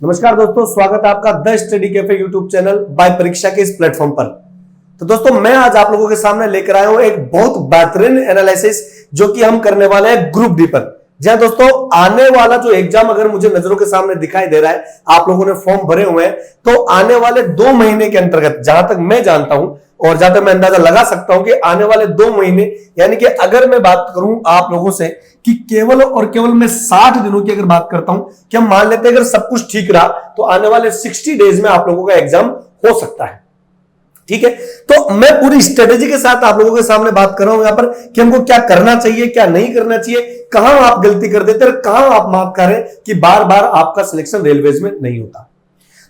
नमस्कार दोस्तों, स्वागत है आपका the study cafe YouTube channel by परीक्षा के इस प्लेटफॉर्म पर। तो दोस्तों, मैं आज आप लोगों के सामने लेकर आया हूं एक बहुत बेहतरीन एनालिसिस जो कि हम करने वाले हैं ग्रुप डी पर। जहां दोस्तों आने वाला जो एग्जाम अगर मुझे नजरों के सामने दिखाई दे रहा है, आप लोगों ने फॉर्म भरे हुए हैं, तो आने वाले 2 महीने के अंतर्गत जहां तक मैं जानता हूं और जहां तक मैं अंदाजा लगा सकता हूं कि आने वाले 2 महीने, यानी कि अगर मैं बात करूं आप लोगों से कि केवल और केवल मैं 60 दिनों की अगर बात करता हूं कि हम मान लेते हैं अगर सब कुछ ठीक रहा तो आने वाले 60 डेज में आप लोगों का एग्जाम हो सकता है। ठीक है, तो मैं पूरी स्ट्रेटेजी के साथ आप लोगों के सामने बात कर रहा हूं यहां पर कि हमको क्या करना चाहिए, क्या नहीं करना चाहिए, कहां आप गलती कर देते हैं, कहां आप माफ करें कि बार बार आपका सिलेक्शन रेलवेज में नहीं होता।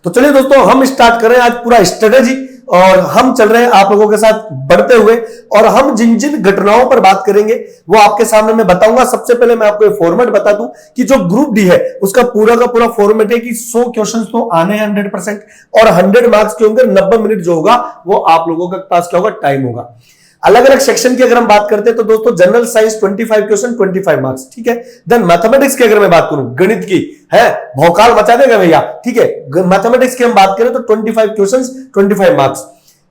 तो चलिए दोस्तों, हम स्टार्ट करें आज पूरा स्ट्रेटेजी और हम चल रहे हैं आप लोगों के साथ बढ़ते हुए, और हम जिन जिन घटनाओं पर बात करेंगे वो आपके सामने मैं बताऊंगा। सबसे पहले मैं आपको फॉर्मेट बता दूं कि जो ग्रुप डी है उसका पूरा का पूरा फॉर्मेट है कि 100 क्वेश्चन तो आने 100% और 100 मार्क्स के होंगे। 90 मिनट जो होगा वो आप लोगों के पास क्या होगा, टाइम होगा। अलग अलग सेक्शन की अगर हम बात करते हैं तो दोस्तों जनरल साइंस 25 क्वेश्चन 25 मार्क्स, ठीक है। देन मैथमेटिक्स की अगर मैं बात करूं, गणित की है भौकाल मचा देगा भैया, ठीक है। मैथमेटिक्स की हम बात करें तो 25 क्वेश्चन 25 मार्क्स।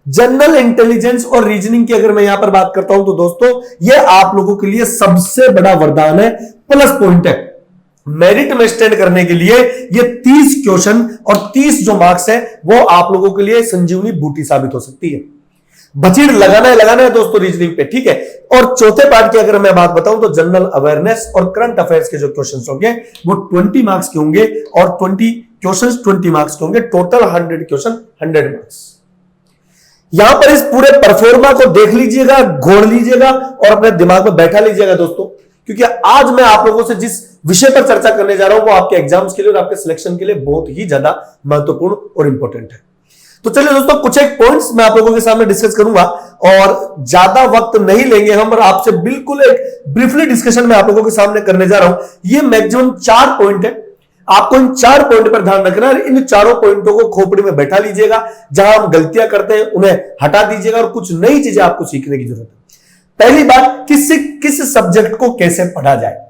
जनरल इंटेलिजेंस और रीजनिंग की अगर मैं यहां पर बात करता हूं तो दोस्तों ये आप लोगों के लिए सबसे बड़ा वरदान है, प्लस पॉइंट है। मेरिट में स्टैंड करने के लिए ये 30 क्वेश्चन और 30 जो मार्क्स है वो आप लोगों के लिए संजीवनी बूटी साबित हो सकती है। बचीड़ लगाना है दोस्तों रीजनिंग पे, ठीक है। और चौथे पार्ट की अगर मैं बात बताऊं तो जनरल अवेयरनेस और करंट अफेयर्स के जो क्वेश्चंस होंगे वो 20 मार्क्स के होंगे और 20 क्वेश्चंस 20 मार्क्स के होंगे। Total 100 question 100 marks. यहां पर इस पूरे परफॉर्मा को देख लीजिएगा, घोड़ लीजिएगा और अपने दिमाग में बैठा लीजिएगा दोस्तों, क्योंकि आज मैं आप लोगों से जिस विषय पर चर्चा करने जा रहा हूं वो आपके एग्जाम्स के लिए और आपके सिलेक्शन के लिए बहुत ही ज्यादा महत्वपूर्ण और इंपॉर्टेंट है। तो चलिए दोस्तों, कुछ एक पॉइंट्स मैं आप लोगों के सामने डिस्कस करूंगा और ज्यादा वक्त नहीं लेंगे हम, और आपसे बिल्कुल एक ब्रीफली डिस्कशन में आप लोगों के सामने करने जा रहा हूं। ये मैक्सिमम 4 पॉइंट है, आपको इन 4 पॉइंट पर ध्यान रखना है। इन चारों पॉइंटों को खोपड़ी में बैठा लीजिएगा, जहां हम गलतियां करते हैं उन्हें हटा दीजिएगा और कुछ नई चीजें आपको सीखने की जरूरत है। पहली बात, किस सब्जेक्ट को कैसे पढ़ा जाए।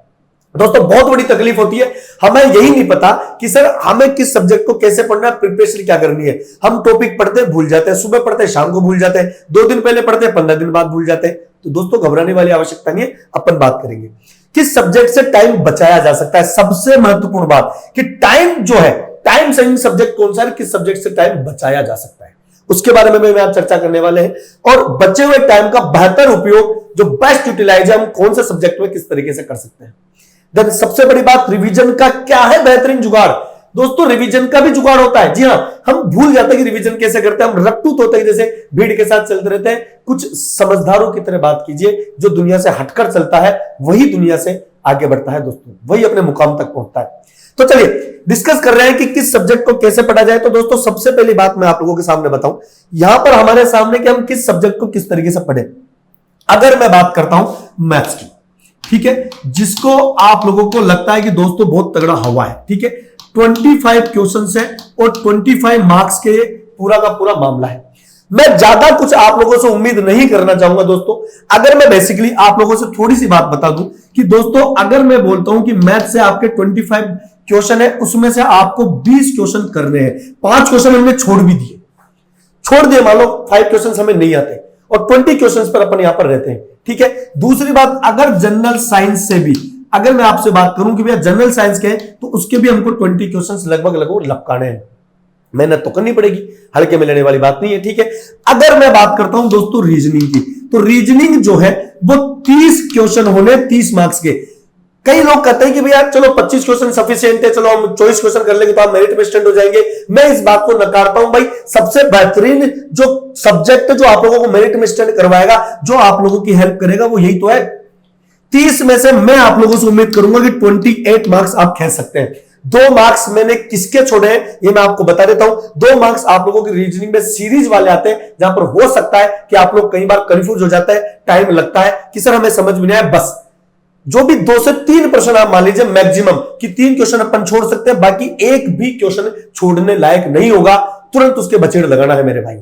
दोस्तों बहुत बड़ी तकलीफ होती है, हमें यही नहीं पता कि सर हमें किस सब्जेक्ट को कैसे पढ़ना है, प्रिपरेशन क्या करनी है। हम टॉपिक पढ़ते हैं भूल जाते हैं, सुबह पढ़ते हैं शाम को भूल जाते हैं, 2 दिन पहले पढ़ते हैं 15 दिन बाद भूल जाते हैं। तो दोस्तों घबराने वाली आवश्यकता नहीं है, अपन बात करेंगे किस सब्जेक्ट से टाइम बचाया जा सकता है। सबसे महत्वपूर्ण बात कि टाइम जो है, टाइम सेविंग सब्जेक्ट कौन सा है, किस सब्जेक्ट से टाइम बचाया जा सकता है, उसके बारे में मैं आज चर्चा करने वाले हैं। और बचे हुए टाइम का बेहतर उपयोग, जो बेस्ट यूटिलाइज है, हम कौन से सब्जेक्ट में किस तरीके से कर सकते हैं। देन सबसे बड़ी बात, रिवीजन का क्या है बेहतरीन जुगाड़। दोस्तों रिवीजन का भी जुगाड़ होता है, जी हां। हम भूल जाते हैं कि रिवीजन कैसे करते हैं, हम रट्टूत होते हैं, जैसे भीड़ के साथ चलते रहते हैं। कुछ समझदारों की तरह बात कीजिए, जो दुनिया से हटकर चलता है वही दुनिया से आगे बढ़ता है दोस्तों, वही अपने मुकाम तक पहुंचता है। तो चलिए डिस्कस कर रहे हैं कि किस सब्जेक्ट को कैसे पढ़ा जाए। तो दोस्तों सबसे पहली बात मैं आप लोगों के सामने बताऊं, यहां पर हमारे सामने कि हम किस सब्जेक्ट को किस तरीके से पढ़ें। अगर मैं बात करता हूं मैथ्स की, ठीक है, जिसको आप लोगों को लगता है कि दोस्तों बहुत तगड़ा हवा है, ठीक है। 25 क्वेश्चन है और 25 मार्क्स के पूरा का पूरा मामला है। मैं ज्यादा कुछ आप लोगों से उम्मीद नहीं करना चाहूंगा दोस्तों। अगर मैं बेसिकली आप लोगों से थोड़ी सी बात बता दूं कि दोस्तों अगर मैं बोलता हूं कि मैथ से आपके 25 क्वेश्चन है, उसमें से आपको 20 क्वेश्चन करने हैं, 5 क्वेश्चन हमने छोड़ दिए, मान लो 5 क्वेश्चन हमें नहीं आते और 20 क्वेश्चन पर अपन यहां पर रहते हैं, ठीक है। दूसरी बात, अगर जनरल साइंस से भी अगर मैं आपसे बात करूं कि भैया जनरल साइंस के हैं तो उसके भी हमको 20 क्वेश्चन लगभग लपकाने हैं, मेहनत तो करनी पड़ेगी, हल्के में लेने वाली बात नहीं है, ठीक है। अगर मैं बात करता हूं दोस्तों रीजनिंग की, तो रीजनिंग जो है वो 30 क्वेश्चन होने 30 मार्क्स के। कई लोग कहते हैं कि भैया चलो 25 क्वेश्चन सफिशिएंट है, चलो हम 24 क्वेश्चन कर लेंगे तो आप मेरिट में स्टैंड हो जाएंगे। मैं इस बात को नकारता हूं भाई। सबसे बेहतरीन जो सब्जेक्ट जो आप लोगों को मेरिट में स्टैंड करवाएगा, जो आप लोगों की हेल्प करेगा, वो यही तो है। 30 में से मैं आप लोगों से उम्मीद करूंगा कि 28 मार्क्स आप खेल सकते हैं। 2 मार्क्स मैंने किसके छोड़े हैं ये मैं आपको बता देता हूं। 2 मार्क्स आप लोगों की रीजनिंग में सीरीज वाले आते हैं, जहां पर हो सकता है कि आप लोग कई बार कंफ्यूज हो जाते हैं, टाइम लगता है कि सर हमें समझ में नहीं आया। बस जो भी 2 से 3 प्रश्न आप मान लीजिए मैक्सिमम कि 3 क्वेश्चन अपन छोड़ सकते हैं, बाकी एक भी क्वेश्चन छोड़ने लायक नहीं होगा। तुरंत उसके बचेड़ लगाना है मेरे भाई,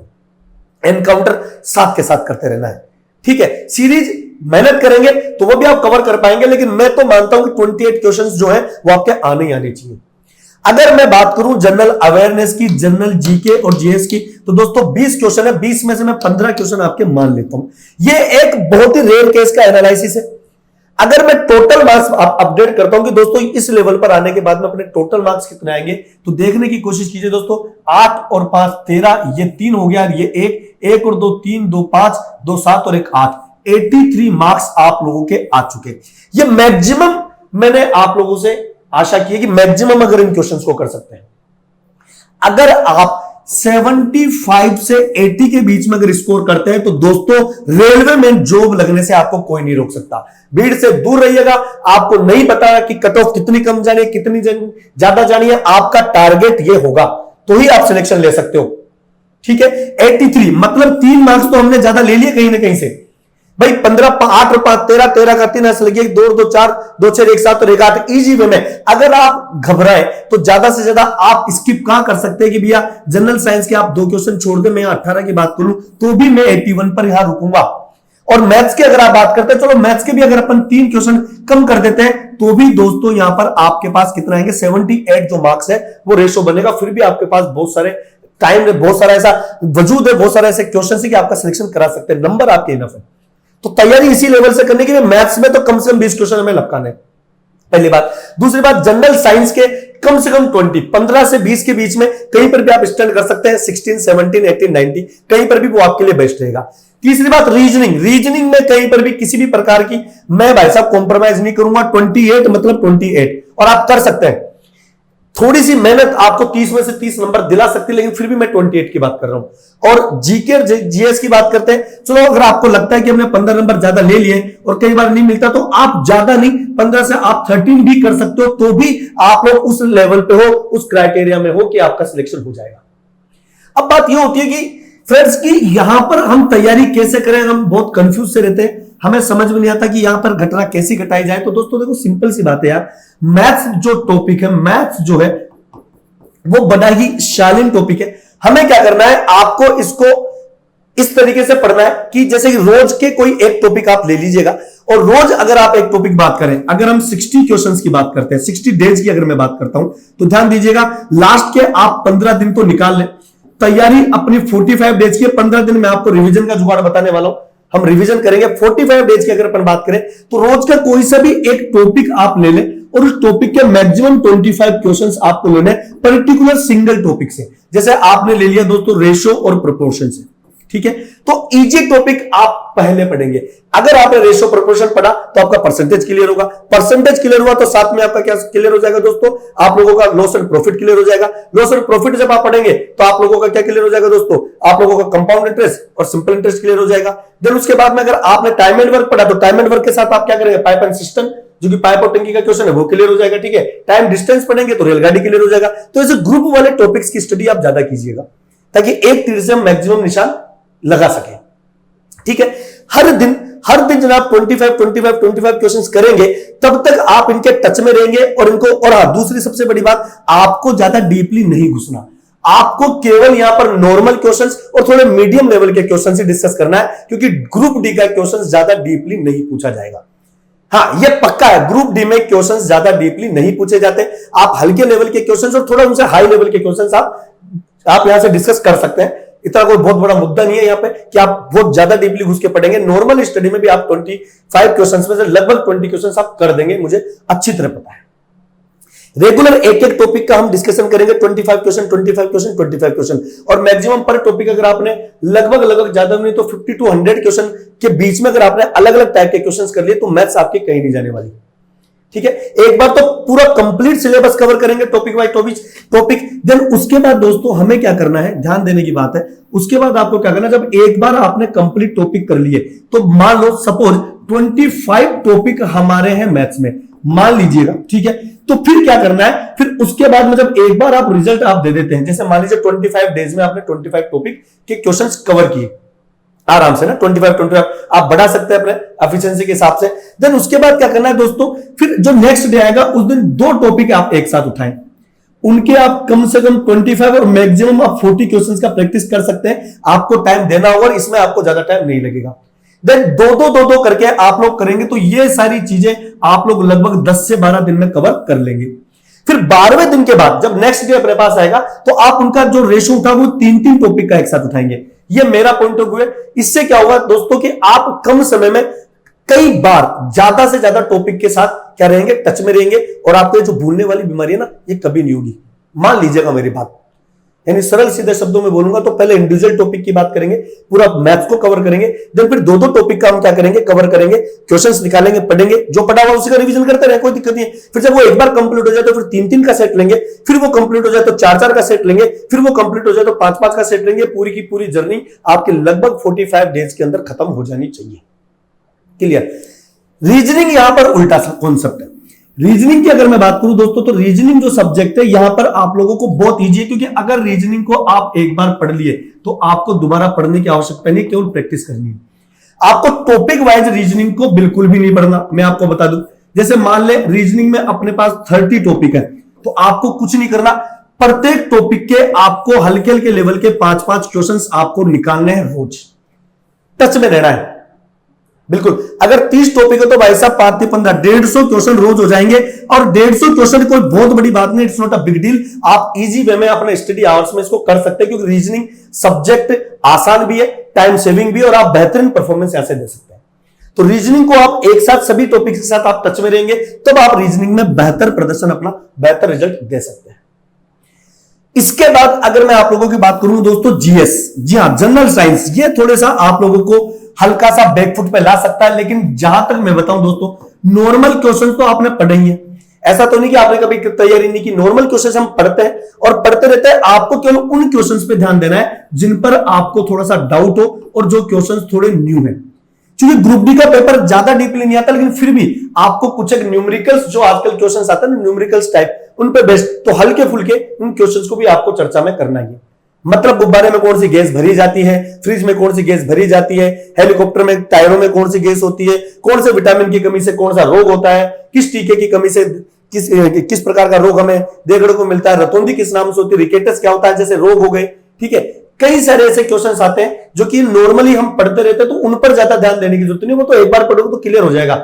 एनकाउंटर साथ के साथ करते रहना है, ठीक है। सीरीज मेहनत करेंगे तो वो भी आप कवर कर पाएंगे, लेकिन मैं तो मानता हूं कि 28 क्वेश्चंस जो है वो आपके आने ही आने चाहिए। अगर मैं बात करूं जनरल अवेयरनेस की, जनरल जीके और जीएस की, तो दोस्तों 20 क्वेश्चन है, 20 में से मैं 15 क्वेश्चन आपके मान लेता हूं। ये एक बहुत ही रेयर केस का एनालिसिस है। अगर मैं टोटल मार्क्स अपडेट करता हूं कि दोस्तों इस लेवल पर आने के बाद में अपने टोटल मार्क्स कितने आएंगे, तो देखने की कोशिश कीजिए दोस्तों। 8 और 5 13, ये 3 हो गया, ये 1 और 2 3, 2 5, 2 7 और 1 8, 83 मार्क्स आप लोगों के आ चुके। ये मैक्सिमम मैंने आप लोगों से आशा की है कि मैक्सिमम अगर इन क्वेश्चंस को कर सकते हैं। अगर आप 75 से 80 के बीच में अगर स्कोर करते हैं तो दोस्तों रेलवे में जॉब लगने से आपको कोई नहीं रोक सकता। भीड़ से दूर रहिएगा। आपको नहीं पता कि कट ऑफ कितनी कम जानी है, कितनी ज्यादा जानी है। आपका टारगेट ये होगा तो ही आप सिलेक्शन ले सकते हो। ठीक है, 83 मतलब 3 मार्क्स तो हमने ज्यादा ले लिए कहीं ना कहीं से भाई। 15 8 और 5 13, 13 का 3 ऐसे लगे, 2 2 4, 2 6 1 7 और 1 8 इजी वे में। अगर आप घबराए तो ज्यादा से ज्यादा आप स्किप कहां कर सकते हैं कि भैया जनरल साइंस के आप 2 क्वेश्चन छोड़ दे, मैं 18 की बात करूं तो भी मैं 81 पर यहां रुकूंगा। और मैथ्स की अगर आप बात करते हैं, चलो मैथ्स के भी अगर अपन 3 क्वेश्चन कम कर देते हैं तो भी दोस्तों यहां पर आपके पास कितना आएंगे, 78 जो मार्क्स है वो रेशो बनेगा। फिर भी आपके पास बहुत सारे टाइम, बहुत सारा ऐसा वजूद है, बहुत सारे ऐसे क्वेश्चन है कि आपका सिलेक्शन करा सकते हैं। नंबर आपके इनफ है। तो तैयारी इसी लेवल से करने के लिए मैथ्स में तो कम से कम 20 क्वेश्चन हमें लपकाने। पहली बात। दूसरी बात, जनरल साइंस के कम से कम 20, 15 से 20 के बीच में कहीं पर भी आप स्टैंड कर सकते हैं। 16, 17, 18, 19 कहीं पर भी वो आपके लिए बेस्ट रहेगा। तीसरी बात, रीजनिंग में कहीं पर भी किसी भी प्रकार की मैं भाई साहब कॉम्प्रोमाइज नहीं करूंगा। 28 मतलब 28 और आप कर सकते हैं। थोड़ी सी मेहनत आपको 30 में से 30 नंबर दिला सकती है, लेकिन फिर भी मैं 28 की बात कर रहा हूं। और जीके जीएस की बात करते हैं, चलो अगर आपको लगता है कि हमने 15 नंबर ज्यादा ले लिए और कई बार नहीं मिलता तो आप ज्यादा नहीं 15 से आप 13 भी कर सकते हो, तो भी आप लोग उस लेवल पे हो, उस क्राइटेरिया में हो कि आपका सिलेक्शन हो जाएगा। अब बात यह होती है कि फ्रेंड्स की यहां पर हम तैयारी कैसे करें, हम बहुत कंफ्यूज से रहते हैं। हमें समझ में नहीं आता कि यहां पर घटना कैसी घटाई जाए। तो दोस्तों देखो सिंपल सी बात है यार, मैथ्स जो टॉपिक है, मैथ्स जो है वो बड़ा ही शालीन टॉपिक है। हमें क्या करना है, आपको इसको इस तरीके से पढ़ना है कि जैसे कि रोज के कोई एक टॉपिक आप ले लीजिएगा और रोज अगर आप एक टॉपिक बात करें, अगर हम 60 क्वेश्चंस की बात करते हैं, 60 डेज की अगर मैं बात करता हूं, तो ध्यान दीजिएगा लास्ट के आप 15 दिन तो निकाल लें। तैयारी अपनी 45 डेज की, 15 दिन में आपको रिवीजन का जुगाड़ बताने वाला हूं। हम रिवीजन करेंगे 45 डेज की अगर अपन बात करें तो रोज का कोई सा भी एक टॉपिक आप ले लें और उस टॉपिक के मैक्सिमम 25 क्वेश्चंस आपको लेने पर्टिकुलर सिंगल टॉपिक से। जैसे आपने ले लिया दोस्तों रेशो और प्रोपोर्शन से, ठीक है, तो इजी टॉपिक आप पहले पढ़ेंगे। अगर आपने रेशो प्रोपोर्शन पढ़ा तो आपका परसेंटेज क्लियर होगा, परसेंटेज क्लियर हुआ तो साथ में आपका क्या क्लियर हो जाएगा दोस्तों, आप लोगों का लॉस एंड प्रॉफिट क्लियर हो जाएगा। लॉस एंड प्रॉफिट जब आप पढ़ेंगे तो आप लोगों का क्या क्लियर हो जाएगा दोस्तों, आप लोगों का कंपाउंड इंटरेस्ट और सिंपल इंटरेस्ट क्लियर हो जाएगा। देन उसके बाद में अगर आपने टाइम एंड वर्क पढ़ा तो टाइम एंड वर्क के साथ आप क्या करेंगे, पाइप एंड सिस्टम जो कि पाइप और टंकी का क्वेश्चन है वो क्लियर हो जाएगा। ठीक है, टाइम डिस्टेंस पढ़ेंगे तो रेलगाड़ी क्लियर हो जाएगा। तो ऐसे ग्रुप वाले टॉपिक्स की स्टडी आप ज्यादा कीजिएगा ताकि एक तीर से हम मैक्सिमम निशान लगा सके। ठीक है, हर दिन जनाब 25 क्वेश्चंस करेंगे तब तक आप इनके टच में रहेंगे और इनको, और हाँ दूसरी सबसे बड़ी बात, आपको ज्यादा डीपली नहीं घुसना। आपको केवल यहां पर नॉर्मल क्वेश्चंस और थोड़े मीडियम लेवल के क्वेश्चंस ही डिस्कस करना है, क्योंकि ग्रुप डी का क्वेश्चंस ज्यादा डीपली नहीं पूछा जाएगा। हाँ ये पक्का है, ग्रुप डी में क्वेश्चंस ज्यादा डीपली नहीं पूछे जाते। आप हल्के लेवल के क्वेश्चंस और थोड़ा उनसे हाई लेवल के क्वेश्चंस आप यहां से डिस्कस कर सकते हैं। इतना कोई बहुत बड़ा मुद्दा नहीं है यहाँ पे कि आप बहुत ज्यादा डीपली घुस के पढ़ेंगे। नॉर्मल स्टडी में भी आप 25 क्वेश्चंस में से लगभग 20 क्वेश्चंस आप कर देंगे, मुझे अच्छी तरह पता है। रेगुलर एक एक टॉपिक का हम डिस्कशन करेंगे, 25 क्वेश्चन और मैक्सिमम पर टॉपिक अगर आपने लगभग ज्यादा नहीं तो 50 to 100 क्वेश्चन के बीच में अगर आपने अलग अलग टाइप के क्वेश्चंस कर लिए तो मैथ्स आपके कहीं नहीं जाने वाली। ठीक है, एक बार तो पूरा कंप्लीट सिलेबस कवर करेंगे टॉपिक बाय टॉपिक। देन उसके बाद दोस्तों हमें क्या करना है, ध्यान देने की बात है, उसके बाद आपको क्या करना है, जब एक बार आपने कंप्लीट टॉपिक कर लिए तो मान लो सपोज 25 टॉपिक हमारे हैं मैथ्स में, मान लीजिएगा। ठीक है, तो फिर क्या करना है, फिर उसके बाद में जब एक बार आप रिजल्ट आप दे देते हैं, जैसे मान लीजिए 25 डेज में आपने 25 टॉपिक के क्वेश्चंस कवर किए आराम से ना, 25 आप बढ़ा सकते हैं अपने एफिशिएंसी के हिसाब से। देन उसके बाद क्या करना है दोस्तों, फिर जो नेक्स्ट डे आएगा उस दिन 2 टॉपिक आप एक साथ उठाएं, उनके आप कम से कम 25 और मैक्सिमम आप 40 क्वेश्चंस का प्रैक्टिस कर सकते हैं। आपको टाइम देना होगा, इसमें आपको ज्यादा टाइम नहीं लगेगा। देन दो करके आप लोग करेंगे तो ये सारी चीजें आप लोग लगभग 10 से 12 दिन में कवर कर लेंगे। फिर 12वें दिन के बाद जब नेक्स्ट डे अपने पास आएगा तो आप उनका जो रेशो उठा वो 3-3 टॉपिक का एक साथ उठाएंगे। ये मेरा पॉइंट ऑफ व्यू है। इससे क्या होगा दोस्तों कि आप कम समय में कई बार ज्यादा से ज्यादा टॉपिक के साथ क्या रहेंगे, टच में रहेंगे, और आपको जो भूलने वाली बीमारी है ना, ये कभी नहीं होगी। मान लीजिएगा मेरी बात, यानी सरल सीधे शब्दों में बोलूंगा तो पहले इंडिविजुअल टॉपिक की बात करेंगे, पूरा मैथ्स को कवर करेंगे, देन फिर दो टॉपिक का हम क्या करेंगे, कवर करेंगे, क्वेश्चंस निकालेंगे, पढ़ेंगे, जो पढ़ा हुआ उसी का रिवीजन करते रहे, कोई दिक्कत नहीं है। फिर जब वो एक बार कंप्लीट हो जाए तो फिर 3-3 का सेट लेंगे, फिर वो कंप्लीट हो जाए तो 4-4 का सेट लेंगे, फिर वो कंप्लीट हो जाए तो 5-5 का सेट लेंगे। पूरी की पूरी जर्नी आपके लगभग 45 डेज के अंदर खत्म हो जानी चाहिए। क्लियर? रीजनिंग यहां पर उल्टा कॉन्सेप्ट है। रीजनिंग की अगर मैं बात करूं दोस्तों, तो रीजनिंग जो सब्जेक्ट है यहां पर आप लोगों को बहुत इजी है, क्योंकि अगर रीजनिंग को आप एक बार पढ़ लिए तो आपको दोबारा पढ़ने की आवश्यकता नहीं, केवल प्रैक्टिस करनी है। आपको टॉपिक वाइज रीजनिंग को बिल्कुल भी नहीं पढ़ना। मैं आपको बता दूं, जैसे मान ले रीजनिंग में अपने पास 30 टॉपिक है, तो आपको कुछ नहीं करना, प्रत्येक टॉपिक के आपको हल्के हल्के लेवल के 5-5 क्वेश्चंस आपको निकालने हैं, रोज टच में रहना है। बिल्कुल, अगर 30 टॉपिक है तो भाई साहब 5-15 150 क्वेश्चन रोज हो जाएंगे, और 150 क्वेश्चन कोई बहुत बड़ी बात नहीं, it's not a big deal. आप इजी वे में अपने स्टडी आवर्स में इसको कर सकते हैं, क्योंकि रीजनिंग सब्जेक्ट आसान भी है, टाइम सेविंग भी है, और आप बेहतरीन परफॉर्मेंस ऐसे दे सकते हैं। तो रीजनिंग को आप एक साथ सभी टॉपिक के साथ आप टच में रहेंगे, तब आप रीजनिंग में बेहतर प्रदर्शन, अपना बेहतर रिजल्ट दे सकते हैं। इसके बाद अगर मैं आप लोगों की बात करूं दोस्तों, जीएस, जी हां, जनरल साइंस, ये थोड़ा सा आप लोगों को हल्का सा बैकफुट पे ला सकता है, लेकिन जहां तक मैं बताऊं दोस्तों, नॉर्मल क्वेश्चन तो आपने पढ़े ही है। ऐसा तो नहीं कि आपने कभी तैयारी नहीं की, नॉर्मल क्वेश्चन हम पढ़ते हैं और पढ़ते रहते हैं। आपको केवल उन क्वेश्चंस पे ध्यान देना है जिन पर आपको थोड़ा सा डाउट हो, और जो क्वेश्चंस थोड़े न्यू हैं। क्योंकि ग्रुप डी का पेपर ज्यादा डीपली नहीं आता, लेकिन फिर भी आपको कुछ एक न्यूमेरिकल्स, जो आजकल क्वेश्चंस आते हैं न्यूमेरिकल्स टाइप, उन पे बेस्ट, तो हल्के फुल्के उन क्वेश्चंस को भी आपको चर्चा में करना है। मतलब गुब्बारे में कौन सी गैस भरी जाती है, फ्रिज में कौन सी गैस भरी जाती है, हेलीकॉप्टर में टायरों में कौन सी गैस होती है, कौन से विटामिन की कमी से कौन सा रोग होता है, किस टीके की कमी से किस प्रकार का रोग हमें देखने को मिलता है, रतौंधी किस नाम से होती है, रिकेटस क्या होता है, जैसे रोग हो गए। ठीक है, कई सारे ऐसे क्वेश्चंस आते हैं जो कि नॉर्मली हम पढ़ते रहते हैं, तो उन पर ज्यादा ध्यान देने की जरूरत नहीं, वो तो एक बार पढ़ोगे तो क्लियर हो जाएगा।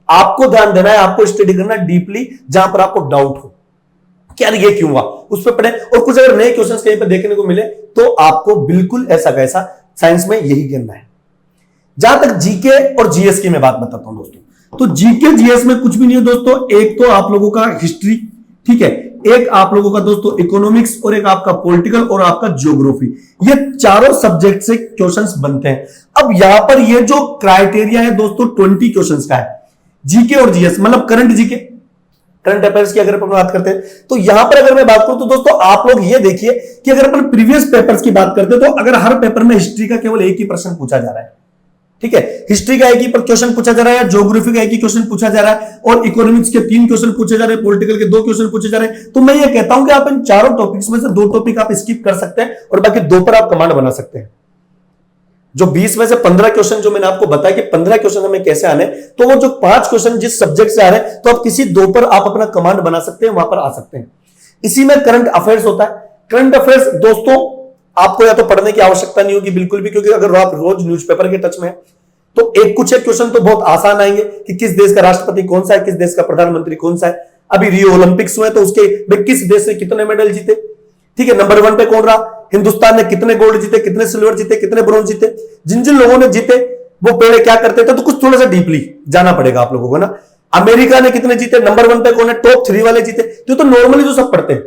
आपको ध्यान देना है, आपको स्टडी करना डीपली, जहां पर आपको डाउट हो क्या ये क्यों हुआ, उस पर पढ़े। और कुछ अगर नए क्वेश्चंस कहीं पर देखने को मिले तो आपको बिल्कुल ऐसा कैसा साइंस में यही करना है। जहां तक जीके और जीएस की मैं बात बताता हूं दोस्तों, तो जीके जीएस में कुछ भी नहीं है दोस्तों। एक तो आप लोगों का हिस्ट्री, ठीक है, एक आप लोगों का दोस्तों इकोनॉमिक्स, और एक आपका पॉलिटिकल, और आपका ज्योग्राफी। ये चारों सब्जेक्ट से क्वेश्चंस बनते हैं। अब यहां पर ये जो क्राइटेरिया है दोस्तों 20 क्वेश्चंस का है, जीके और जीएस, मतलब करंट जीके, करंट अफेयर्स की अगर अपन बात करते हैं, तो यहां पर अगर मैं बात करूं तो दोस्तों आप लोग ये देखिए कि अगर अपन प्रीवियस पेपर्स की बात करते हैं, तो अगर हर पेपर में हिस्ट्री का केवल एक ही प्रश्न पूछा जा रहा है, ठीक है, हिस्ट्री का एक ही क्वेश्चन पूछा जा रहा है, ज्योग्राफी का एक ही क्वेश्चन पूछा जा रहा है, और इकोनॉमिक्स के 3 क्वेश्चन पूछे जा रहे हैं, पॉलिटिकल के 2 क्वेश्चन पूछे जा रहे हैं, तो मैं ये कहता हूं कि आप इन चारों टॉपिक्स में से 2 टॉपिक आप स्किप कर सकते हैं, और बाकी 2 पर आप कमांड बना सकते हैं। जो 20 में से 15 क्वेश्चन जो मैंने आपको बताया कि 15 क्वेश्चन हमें कैसे आने, तो वो जो 5 क्वेश्चन जिस सब्जेक्ट से आ रहे हैं, तो आप किसी 2 पर आप अपना कमांड बना सकते हैं, वहां पर आ सकते हैं। इसी में करंट अफेयर्स होता है। करंट अफेयर्स दोस्तों आपको या तो पढ़ने की आवश्यकता नहीं होगी बिल्कुल भी, क्योंकि अगर आप रोज न्यूज़पेपर के टच में है तो कुछ एक क्वेश्चन तो बहुत आसान आएंगे कि किस देश का राष्ट्रपति कौन सा है, किस देश का प्रधानमंत्री कौन सा है, अभी रियो ओलंपिक्स हुए तो उसके किस देश से कितने मेडल जीते, ठीक है, नंबर 1 पे कौन रहा, हिंदुस्तान ने कितने गोल्ड जीते, कितने सिल्वर जीते, कितने ब्रोंज जीते, जिन जिन लोगों ने जीते वो पहले क्या करते थे, तो कुछ थोड़ा सा डीपली जाना पड़ेगा आप लोगों को ना। अमेरिका ने कितने जीते, नंबर 1 पे कौन है, टॉप 3 वाले जीते, तो नॉर्मली जो सब पढ़ते हैं,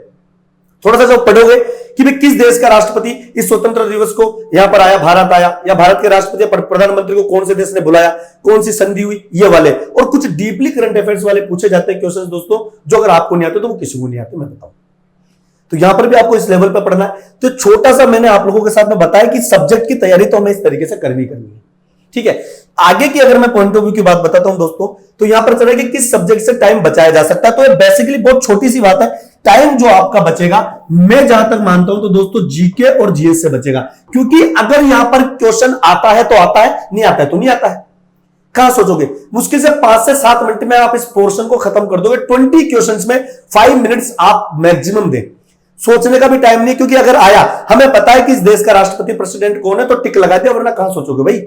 थोड़ा सा जब पढ़ोगे कि भाई किस देश का राष्ट्रपति इस स्वतंत्र दिवस को यहां पर आया, भारत आया, या भारत के राष्ट्रपति प्रधानमंत्री को कौन से देश ने बुलाया, कौन सी संधि हुई, ये वाले, और कुछ डीपली करंट अफेयर्स वाले पूछे जाते हैं क्वेश्चंस दोस्तों, जो अगर आपको नहीं आते तो वो किसी को नहीं आते, मैं बताऊं। तो यहां पर भी आपको इस लेवल पर पढ़ना है। तो छोटा सा मैंने आप लोगों के साथ में बताया कि सब्जेक्ट की तैयारी तो हमें इस तरीके से करनी है, ठीक है। आगे की अगर मैं पॉइंट ऑफ व्यू की बात बताता हूं दोस्तों, तो यहां पर चला कि किस सब्जेक्ट से टाइम बचाया जा सकता है। तो ये बेसिकली बहुत छोटी सी बात है। टाइम जो आपका बचेगा, मैं जहां तक मानता हूं तो दोस्तों जीके और जीएस से बचेगा, क्योंकि अगर यहां पर क्वेश्चन आता है तो आता है, नहीं आता है तो नहीं आता है। कहां सोचोगे, मुश्किल से 5 से 7 मिनट में आप इस पोर्शन को खत्म कर दोगे। 20 क्वेश्चंस में 5 मिनट्स आप मैक्सिमम दें, सोचने का भी टाइम नहीं, क्योंकि अगर आया, हमें पता है कि इस देश का राष्ट्रपति प्रेसिडेंट कौन है, तो टिक लगा दिया, वरना कहां सोचोगे भाई,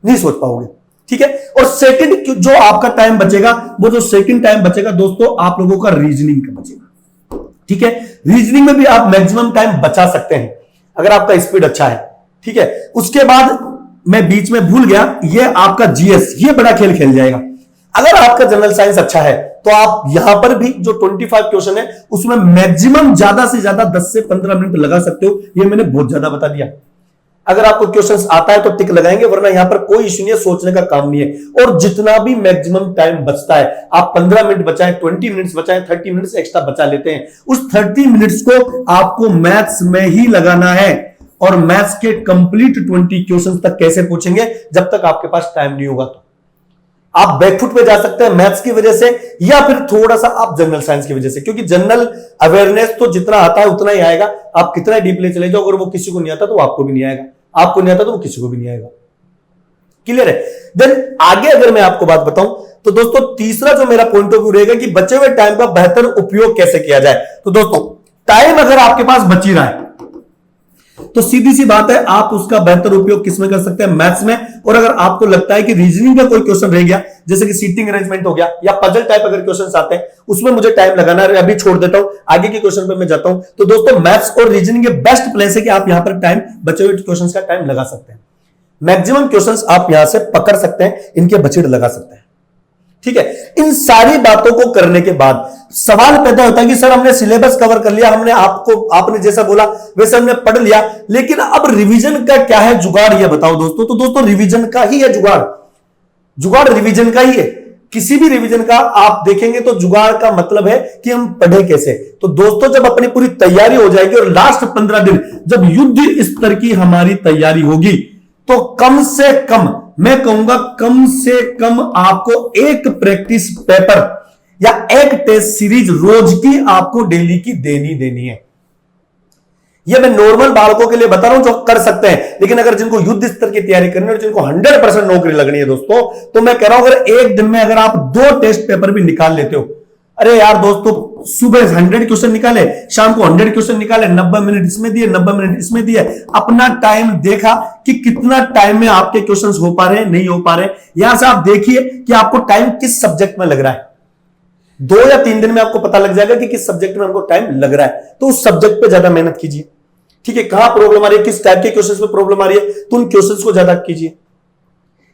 नहीं सोच पाओगे, ठीक है। और सेकंड जो आपका टाइम बचेगा, वो जो सेकंड टाइम बचेगा दोस्तों, आप लोगों का रीजनिंग का बचेगा। ठीक है। रीजनिंग में भी आप मैक्सिमम टाइम बचा सकते हैं अगर आपका स्पीड अच्छा है, ठीक है। उसके बाद मैं बीच में भूल गया, ये आपका जीएस, ये बड़ा खेल खेल जाएगा। अगर आपका जनरल साइंस अच्छा है तो आप यहां पर भी जो 25 क्वेश्चन है उसमें मैक्सिमम ज्यादा से ज्यादा 10 से 15 मिनट लगा सकते हो। ये मैंने बहुत ज्यादा बता दिया। अगर आपको क्वेश्चंस आता है तो टिक लगाएंगे, वरना यहां पर कोई इश्यू नहीं है, सोचने का काम नहीं है। और जितना भी मैक्सिमम टाइम बचता है, आप 15 मिनट बचाएं, 20 मिनट्स बचाएं, 30 मिनट्स एक्स्ट्रा बचा लेते हैं, उस 30 मिनट्स को आपको मैथ्स में ही लगाना है। और मैथ्स के कंप्लीट 20 क्वेश्चंस तक कैसे पूछेंगे जब तक आपके पास टाइम नहीं होगा। तो आप बैकफुट पे जा सकते हैं मैथ्स की वजह से, या फिर थोड़ा सा आप जनरल साइंस की वजह से, क्योंकि जनरल अवेयरनेस तो जितना आता है उतना ही आएगा। आप कितना डीपली चले जाओ, अगर वो किसी को नहीं आता तो आपको भी नहीं आएगा, आपको नहीं आता तो वो किसी को भी नहीं आएगा। क्लियर है? देन आगे अगर मैं आपको बात बताऊं तो दोस्तों तीसरा जो मेरा पॉइंट ऑफ व्यू रहेगा कि बचे हुए टाइम का बेहतर उपयोग कैसे किया जाए। तो दोस्तों टाइम अगर आपके पास बची रहा है तो सीधी सी बात है, आप उसका बेहतर उपयोग किसमें कर सकते हैं? मैथ्स में। और अगर आपको लगता है कि रीजनिंग का कोई क्वेश्चन रह गया, जैसे कि सीटिंग अरेंजमेंट हो गया या पजल टाइप अगर क्वेश्चंस आते हैं, उसमें मुझे टाइम लगाना है, अभी छोड़ देता हूं, आगे के क्वेश्चन पे मैं जाता हूं। तो दोस्तों मैथ्स और रीजनिंग के बेस्ट प्लेस है कि आप यहां पर टाइम, बचे हुए क्वेश्चंस का टाइम लगा सकते हैं। मैक्सिमम क्वेश्चंस आप यहां से पकड़ सकते हैं, इनके बजट लगा सकते हैं, ठीक है। इन सारी बातों को करने के बाद सवाल पैदा होता है कि सर हमने सिलेबस कवर कर लिया, हमने आपने जैसा बोला वैसे हमने पढ़ लिया, लेकिन अब रिवीजन का क्या है जुगाड़, ये बताओ दोस्तों। तो दोस्तों रिवीजन का ही है जुगाड़, जुगाड़ रिवीजन का ही है। किसी भी रिवीजन का आप देखेंगे तो जुगाड़ का मतलब है कि हम पढ़े कैसे। तो दोस्तों जब अपनी पूरी तैयारी हो जाएगी और लास्ट 15 दिन जब युद्ध स्तर की हमारी तैयारी होगी, तो कम से कम, मैं कहूंगा कम से कम आपको एक प्रैक्टिस पेपर या एक टेस्ट सीरीज रोज की आपको डेली की देनी है। यह मैं नॉर्मल बालकों के लिए बता रहा हूं जो कर सकते हैं, लेकिन अगर जिनको युद्ध स्तर की तैयारी करनी है और जिनको 100% नौकरी लगनी है दोस्तों, तो मैं कह रहा हूं अगर एक दिन में अगर आप 2 टेस्ट पेपर भी निकाल लेते हो, अरे यार दोस्तों सुबह 100 क्वेश्चन निकाले, शाम को 100 क्वेश्चन निकाले, 90 मिनट इसमें दिए, 90 मिनट इसमें दिए, अपना टाइम देखा कि कितना टाइम में आपके क्वेश्चंस हो पा रहे हैं, नहीं हो पा रहे हैं। यहां से आप देखिए कि आपको टाइम किस सब्जेक्ट में लग रहा है। 2 या 3 दिन में आपको पता लग जाएगा कि किस सब्जेक्ट में हमको टाइम लग रहा है। तो उस सब्जेक्ट पे ज्यादा मेहनत कीजिए, ठीक है। कहां प्रॉब्लम आ रही है, किस टाइप के क्वेश्चंस में प्रॉब्लम आ रही है, तो उन क्वेश्चंस को ज्यादा कीजिए।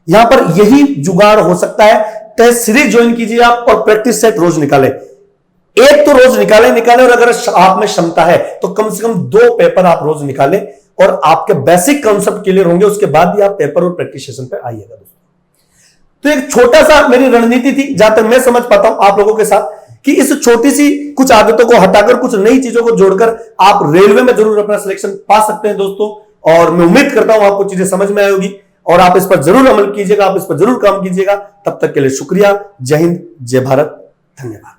यहां पर यही जुगाड़ हो सकता है। टेस्ट सीरीज ज्वाइन कीजिए आप और प्रैक्टिस सेट रोज निकाले, एक तो रोज निकाले और अगर आप में क्षमता है तो कम से कम 2 पेपर आप रोज निकाले और आपके बेसिक कॉन्सेप्ट क्लियर होंगे, उसके बाद ही आप पेपर और प्रैक्टिस सेशन पे आइएगा दोस्तों। तो एक छोटा सा मेरी रणनीति थी, जहां तक मैं समझ पाता हूं आप लोगों के साथ, कि इस छोटी सी कुछ आदतों को हटाकर कुछ नई चीजों को जोड़कर आप रेलवे में जरूर अपना सिलेक्शन पा सकते हैं दोस्तों। और मैं उम्मीद करता हूं आपको चीजें समझ में आई होगी और आप इस पर जरूर अमल कीजिएगा, आप इस पर जरूर काम कीजिएगा। तब तक के लिए शुक्रिया। जय हिंद, जय भारत, धन्यवाद।